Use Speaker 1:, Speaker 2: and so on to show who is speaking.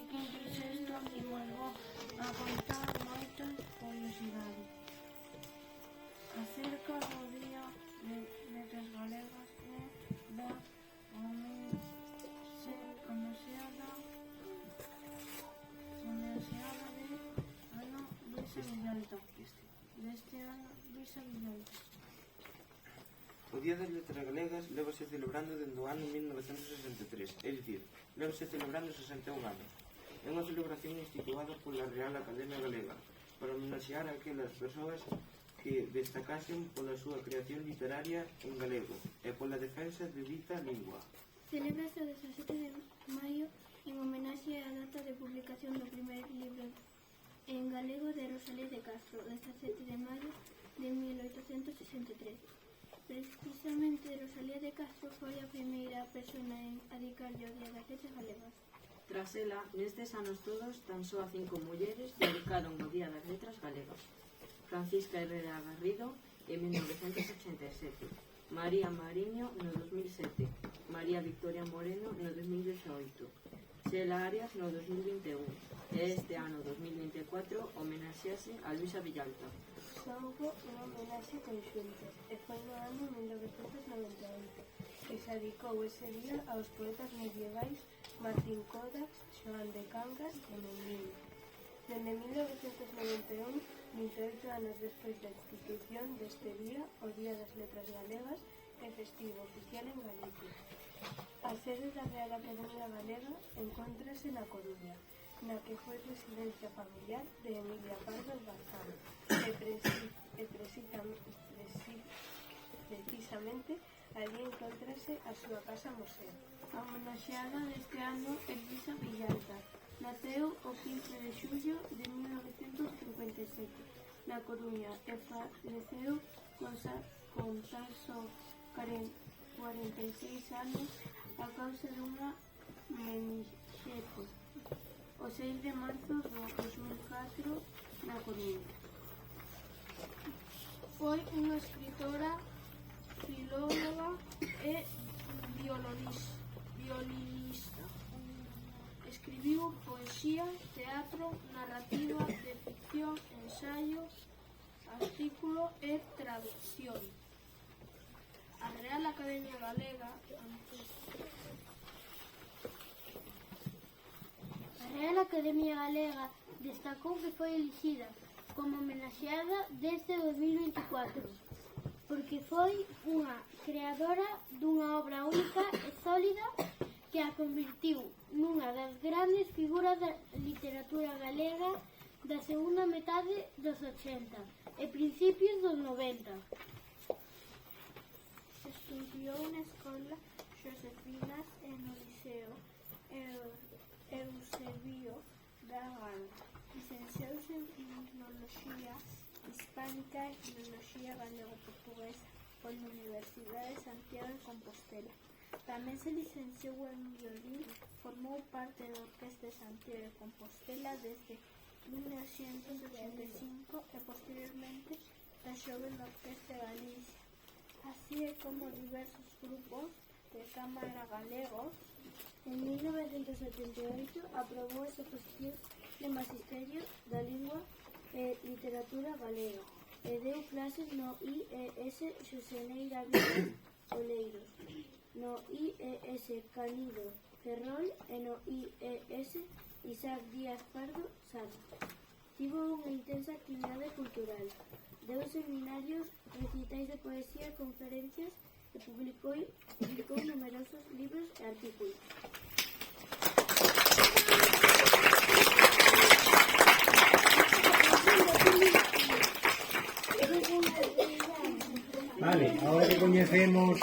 Speaker 1: quinto e sexto imos a contar moitas curiosidades acerca do Día de Letras Galegas e da Universidade de ano Luisa Villalta. Deste ano Luisa Villalta.
Speaker 2: O Día das Letras Galegas lévase celebrando dende o ano 1963, é dicir, lévase celebrando 61 anos. É unha celebración instituída pola Real Academia Galega para homenaxear a aquelas persoas que destacasen pola súa creación literaria en galego e pola defensa de dita lingua.
Speaker 3: Celébrase o 17 de maio en homenaxe á data de publicación do primeiro libro en galego de Rosalía de Castro, 17 de maio de 1863. Precisamente Rosalía de Castro foi a primeira persona en dedicarlle ao Día das Letras Galegas.
Speaker 4: Tras ela, nestes anos todos, tan só 5 mulleres dedicaron o Día das Letras Galegas. Francisca Herrera Garrido, en 1987, María Mariño, no 2007, María Victoria Moreno, no 2018, Xela Arias, no 2021, e este ano 2024 homenaxease a Luisa Villalta.
Speaker 3: Só houve unha homenaxe conxunta e foi no ano 1998 que se dedicou ese día aos poetas medievais Martín Codax, Xoán de Cangas e Memín. Dende 1991, 28 anos despois da institución deste día, o Día das Letras Galegas é festivo oficial en Galicia. A sede da Real Academia Galega encóntrase na Coruña, na que foi residencia familiar de Emilia Pardo Bazán, e precisamente allí encóntrase a súa casa museo.
Speaker 1: A homenaxeada deste ano é Luisa Villalta. Naceu o 15 de xullo de 1957 na Coruña e faleceu con tan só 46 anos a causa dunha meningite o 6 de marzo do 2004 na Coruña.
Speaker 3: Foi unha escritora, filóloga e violinista. Escribiu poesía, teatro, narrativa de ficción, ensayo, artículo e traducción. A Real Academia Galega destacou que foi elixida como homenaxeada desde 2024 porque foi unha creadora dunha obra única e sólida que a convertiu nunha das grandes figuras da literatura galega da segunda metade dos 80 e principios dos 90. Estudiou na escola Josefinas e no Liceo Eusebio da Gala. Licenciouse en Filoloxía Hispánica e Filoloxía Galego-Portuguesa pola Universidade de Santiago de Compostela. Tamén se licenciou en violín, formou parte da Orquestra de Santiago de Compostela desde 1985 e posteriormente da Xoven Orquestra de Galicia, así como diversos grupos de cámara galegos. En 1978 aprobou as oposicións de Magisterio da Lingua e Literatura Galega e deu clases no IES Xoseneira Vilas Oleiros, no IES Canido Ferrol e no IES Isaac Díaz Pardo Sala. Tivo unha intensa actividade cultural, deu seminarios, recitais de poesía e conferencias e publicou numerosos libros e artículos.
Speaker 5: Vale, ahora que coñecemos